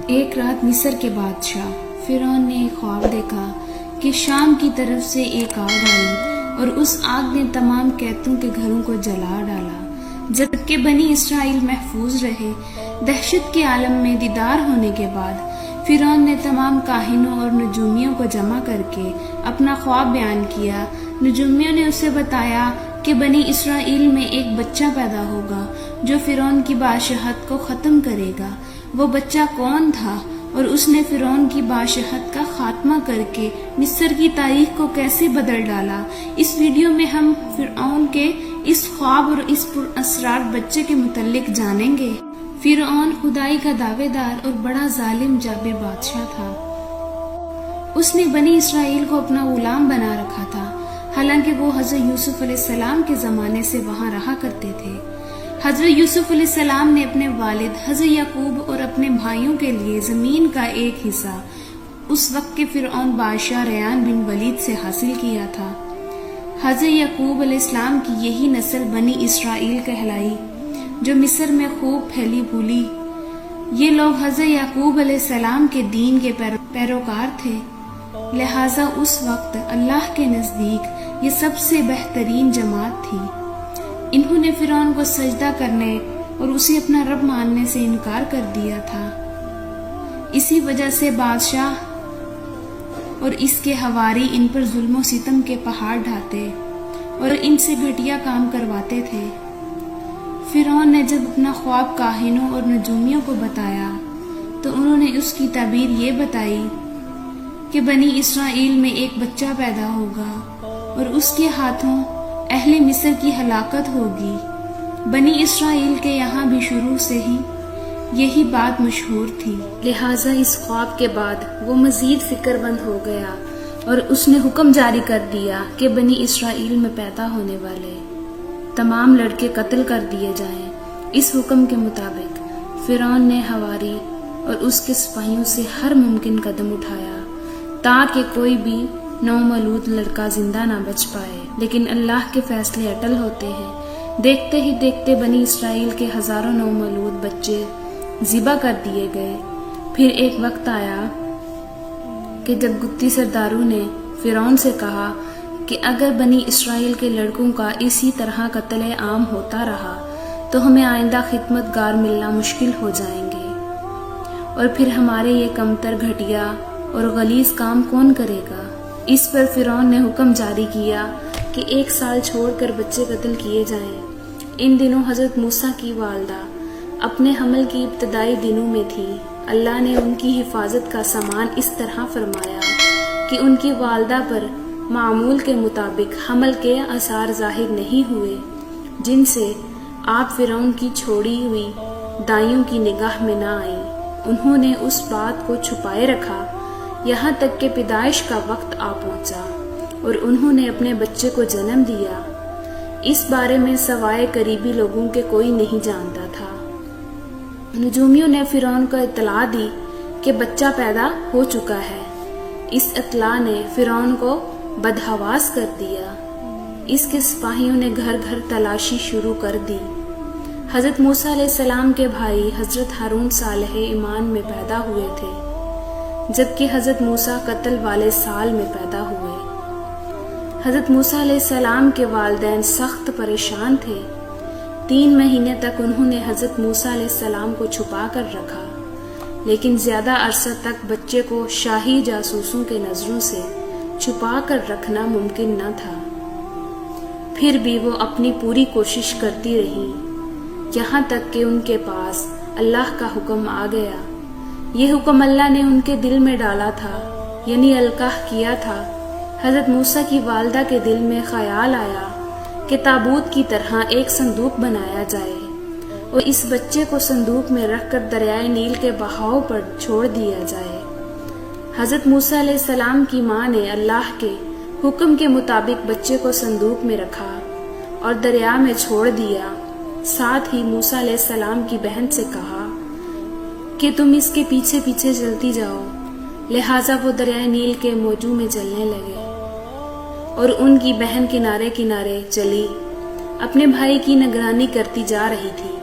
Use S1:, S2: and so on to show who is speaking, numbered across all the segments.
S1: ایک رات مصر کے بادشاہ فرعون نے ایک خواب دیکھا کہ شام کی طرف سے ایک آگ آئی اور اس آگ نے تمام قیدیوں کے گھروں کو جلا ڈالا، جبکہ بنی اسرائیل محفوظ رہے۔ دہشت کے عالم میں دیدار ہونے کے بعد فرعون نے تمام کاہنوں اور نجومیوں کو جمع کر کے اپنا خواب بیان کیا۔ نجومیوں نے اسے بتایا کہ بنی اسرائیل میں ایک بچہ پیدا ہوگا جو فرعون کی بادشاہت کو ختم کرے گا۔ وہ بچہ کون تھا اور اس نے فرعون کی بادشاہت کا خاتمہ کر کے مصر کی تاریخ کو کیسے بدل ڈالا؟ اس ویڈیو میں ہم فرعون کے اس خواب اور اس پراسرار بچے کے متعلق جانیں گے۔ فرعون خدائی کا دعوے دار اور بڑا ظالم جابر بادشاہ تھا۔ اس نے بنی اسرائیل کو اپنا غلام بنا رکھا تھا، حالانکہ وہ حضرت یوسف علیہ السلام کے زمانے سے وہاں رہا کرتے تھے۔ حضرت یوسف علیہ السلام نے اپنے والد حضرت یعقوب اور اپنے بھائیوں کے لیے زمین کا ایک حصہ اس وقت کے فرعون بادشاہ ریان بن ولید سے حاصل کیا تھا۔ حضرت یعقوب علیہ السلام کی یہی نسل بنی اسرائیل کہلائی جو مصر میں خوب پھیلی پھولی۔ یہ لوگ حضرت یعقوب علیہ السلام کے دین کے پیروکار تھے، لہٰذا اس وقت اللہ کے نزدیک یہ سب سے بہترین جماعت تھی۔ انہوں نے فرعون کو سجدہ کرنے اور اسے اپنا رب ماننے سے انکار کر دیا تھا۔ اسی وجہ سے بادشاہ اور اس کے حواری ان پر ظلم و ستم کے پہاڑ ڈھاتے اور ان سے گھٹیا کام کرواتے تھے۔ فرعون نے جب اپنا خواب کاہنوں اور نجومیوں کو بتایا تو انہوں نے اس کی تعبیر یہ بتائی کہ بنی اسرائیل میں ایک بچہ پیدا ہوگا اور اس کے ہاتھوں اہل مصر کی ہلاکت ہوگی۔ بنی اسرائیل کے یہاں بھی شروع سے ہی یہی بات مشہور تھی، لہٰذا اس خواب کے بعد وہ مزید فکر مند ہو گیا اور اس نے حکم جاری کر دیا کہ بنی اسرائیل میں پیدا ہونے والے تمام لڑکے قتل کر دیے جائیں۔ اس حکم کے مطابق فرعون نے حواری اور اس کے سپاہیوں سے ہر ممکن قدم اٹھایا تاکہ کوئی بھی نومولود لڑکا زندہ نہ بچ پائے، لیکن اللہ کے فیصلے اٹل ہوتے ہیں۔ دیکھتے ہی دیکھتے بنی اسرائیل کے ہزاروں نومولود بچے ذبح کر دیے گئے۔ پھر ایک وقت آیا کہ جب گپتی سرداروں نے فرعون سے کہا کہ اگر بنی اسرائیل کے لڑکوں کا اسی طرح قتل عام ہوتا رہا تو ہمیں آئندہ خدمت گار ملنا مشکل ہو جائیں گے، اور پھر ہمارے یہ کمتر گھٹیا اور غلیظ کام کون کرے گا؟ اس پر فرعون نے حکم جاری کیا کہ 1 سال چھوڑ کر بچے قتل کیے جائیں۔ ان دنوں حضرت موسیٰ کی والدہ اپنے حمل کی ابتدائی دنوں میں تھی۔ اللہ نے ان کی حفاظت کا سامان اس طرح فرمایا کہ ان کی والدہ پر معمول کے مطابق حمل کے آثار ظاہر نہیں ہوئے، جن سے آپ فرعون کی چھوڑی ہوئی دائیوں کی نگاہ میں نہ آئیں۔ انہوں نے اس بات کو چھپائے رکھا یہاں تک کہ پیدائش کا وقت آ پہنچا اور انہوں نے اپنے بچے کو جنم دیا۔ اس بارے میں سوائے قریبی لوگوں کے کوئی نہیں جانتا تھا۔ نجومیوں نے فرعون کو اطلاع دی کہ بچہ پیدا ہو چکا ہے۔ اس اطلاع نے فرعون کو بدحواس کر دیا۔ اس کے سپاہیوں نے گھر گھر تلاشی شروع کر دی۔ حضرت موسیٰ علیہ السلام کے بھائی حضرت ہارون صالح ایمان میں پیدا ہوئے تھے، جبکہ حضرت موسیٰ قتل والے سال میں پیدا ہوئے۔ حضرت موسیٰ علیہ السلام کے والدین سخت پریشان تھے۔ 3 مہینے تک انہوں نے حضرت موسیٰ علیہ السلام کو چھپا کر رکھا، لیکن زیادہ عرصہ تک بچے کو شاہی جاسوسوں کے نظروں سے چھپا کر رکھنا ممکن نہ تھا۔ پھر بھی وہ اپنی پوری کوشش کرتی رہی، یہاں تک کہ ان کے پاس اللہ کا حکم آ گیا۔ یہ حکم اللہ نے ان کے دل میں ڈالا تھا، یعنی القاح کیا تھا۔ حضرت موسیٰ کی والدہ کے دل میں خیال آیا کہ تابوت کی طرح ایک صندوق بنایا جائے اور اس بچے کو صندوق میں رکھ کر دریائے نیل کے بہاؤ پر چھوڑ دیا جائے۔ حضرت موسیٰ علیہ السلام کی ماں نے اللہ کے حکم کے مطابق بچے کو صندوق میں رکھا اور دریا میں چھوڑ دیا۔ ساتھ ہی موسیٰ علیہ السلام کی بہن سے کہا کہ تم اس کے پیچھے پیچھے چلتی جاؤ۔ لہٰذا وہ دریائے نیل کے موجوں میں چلنے لگے اور ان کی بہن کنارے کنارے چلی، اپنے بھائی کی نگرانی کرتی جا رہی تھی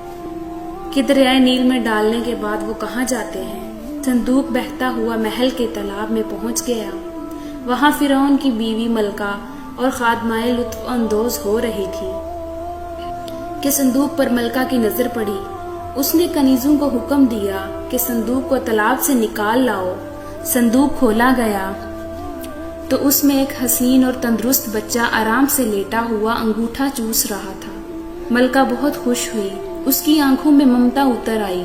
S1: کہ دریائے نیل میں ڈالنے کے بعد وہ کہاں جاتے ہیں۔ صندوق بہتا ہوا محل کے تالاب میں پہنچ گیا۔ وہاں فرعون کی بیوی ملکہ اور خادمائیں لطف اندوز ہو رہی تھی کہ صندوق پر ملکہ کی نظر پڑی۔ اس نے کنیزوں کو حکم دیا کہ صندوق کو تالاب سے نکال لاؤ۔ صندوق کھولا گیا تو اس میں ایک حسین اور تندرست بچہ آرام سے لیٹا ہوا انگوٹھا چوس رہا تھا۔ ملکہ بہت خوش ہوئی، اس کی آنکھوں میں ممتا اتر آئی۔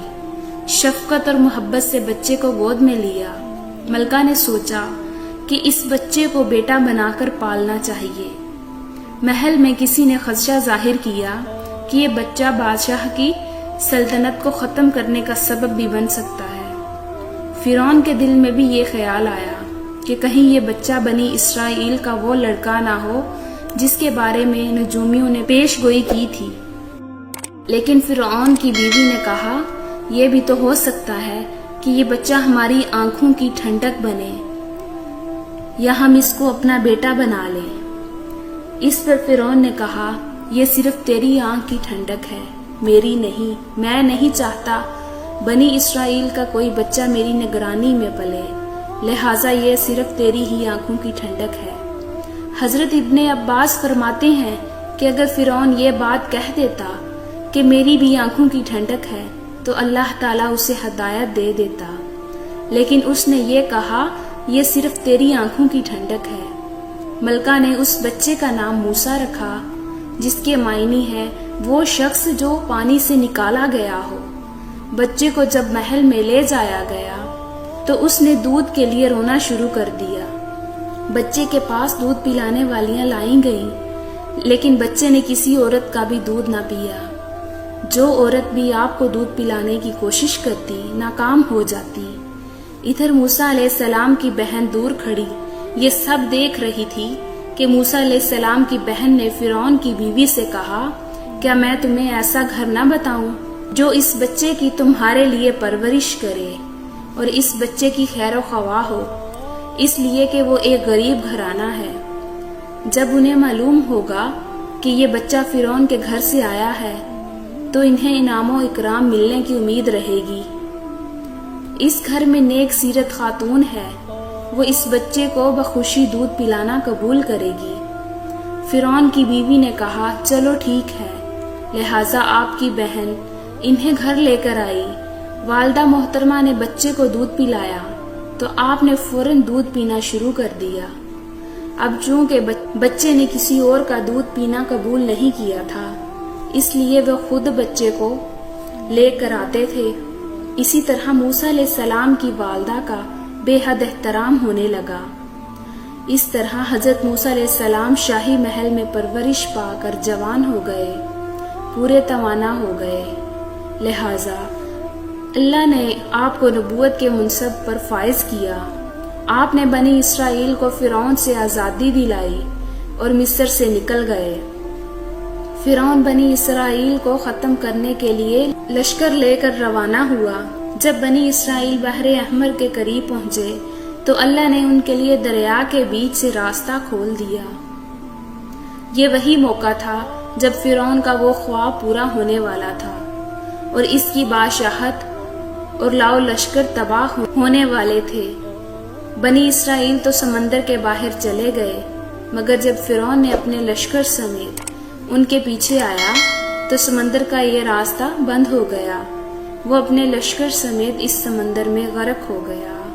S1: شفقت اور محبت سے بچے کو گود میں لیا۔ ملکہ نے سوچا کہ اس بچے کو بیٹا بنا کر پالنا چاہیے۔ محل میں کسی نے خدشہ ظاہر کیا کہ یہ بچہ بادشاہ کی سلطنت کو ختم کرنے کا سبب بھی بن سکتا ہے۔ فرعون کے دل میں بھی یہ خیال آیا کہ کہیں یہ بچہ بنی اسرائیل کا وہ لڑکا نہ ہو جس کے بارے میں نجومیوں نے پیش گوئی کی تھی۔ لیکن فرعون کی بیوی نے کہا، یہ بھی تو ہو سکتا ہے کہ یہ بچہ ہماری آنکھوں کی ٹھنڈک بنے یا ہم اس کو اپنا بیٹا بنا لیں۔ اس پر فرعون نے کہا، یہ صرف تیری آنکھ کی ٹھنڈک ہے، میری نہیں۔ میں نہیں چاہتا بنی اسرائیل کا کوئی بچہ میری نگرانی میں پلے، لہٰذا یہ صرف تیری ہی آنکھوں کی ٹھنڈک ہے۔ حضرت ابن عباس فرماتے ہیں کہ اگر فرعون یہ بات کہہ دیتا کہ میری بھی آنکھوں کی ٹھنڈک ہے تو اللہ تعالیٰ اسے ہدایت دے دیتا، لیکن اس نے یہ کہا، یہ صرف تیری آنکھوں کی ٹھنڈک ہے۔ ملکہ نے اس بچے کا نام موسیٰ رکھا، جس کے معنی ہے وہ شخص جو پانی سے نکالا گیا ہو۔ بچے کو جب محل میں لے جایا گیا تو اس نے دودھ کے لیے رونا شروع کر دیا۔ بچے کے پاس دودھ پلانے والیاں لائی گئیں، لیکن بچے نے کسی عورت کا بھی دودھ نہ پیا۔ جو عورت بھی آپ کو دودھ پلانے کی کوشش کرتی ناکام ہو جاتی۔ ادھر موسیٰ علیہ السلام کی بہن دور کھڑی یہ سب دیکھ رہی تھی کہ موسیٰ علیہ السلام کی بہن نے فرعون کی بیوی سے کہا، کیا میں تمہیں ایسا گھر نہ بتاؤں جو اس بچے کی تمہارے لیے پرورش کرے اور اس بچے کی خیر و خواہ ہو، اس لیے کہ وہ ایک غریب گھرانہ ہے۔ جب انہیں معلوم ہوگا کہ یہ بچہ فرعون کے گھر سے آیا ہے تو انہیں انعام و اکرام ملنے کی امید رہے گی۔ اس گھر میں نیک سیرت خاتون ہے، وہ اس بچے کو بخوشی دودھ پلانا قبول کرے گی۔ فرعون کی بیوی نے کہا، چلو ٹھیک ہے، لہٰذا آپ کی بہن انہیں گھر لے کر آئی۔ والدہ محترمہ نے بچے کو دودھ پلایا تو آپ نے فوراً دودھ پینا شروع کر دیا۔ اب چونکہ بچے نے کسی اور کا دودھ پینا قبول نہیں کیا تھا، اس لیے وہ خود بچے کو لے کر آتے تھے۔ اسی طرح موسیٰ علیہ السلام کی والدہ کا بے حد احترام ہونے لگا۔ اس طرح حضرت موسیٰ علیہ السلام شاہی محل میں پرورش پا کر جوان ہو گئے، پورے توانا ہو گئے۔ لہٰذا اللہ نے آپ کو نبوت کے منصب پر فائز کیا۔ آپ نے بنی اسرائیل کو فرعون سے آزادی دلائی اور مصر سے نکل گئے۔ فرعون بنی اسرائیل کو ختم کرنے کے لیے لشکر لے کر روانہ ہوا۔ جب بنی اسرائیل بحر احمر کے قریب پہنچے تو اللہ نے ان کے لیے دریا کے بیچ سے راستہ کھول دیا۔ یہ وہی موقع تھا جب فرعون کا وہ خواب پورا ہونے والا تھا اور اس کی بادشاہت اور لاؤ لشکر تباہ ہونے والے تھے۔ بنی اسرائیل تو سمندر کے باہر چلے گئے، مگر جب فرعون نے اپنے لشکر سمیت ان کے پیچھے آیا تو سمندر کا یہ راستہ بند ہو گیا۔ وہ اپنے لشکر سمیت اس سمندر میں غرق ہو گیا۔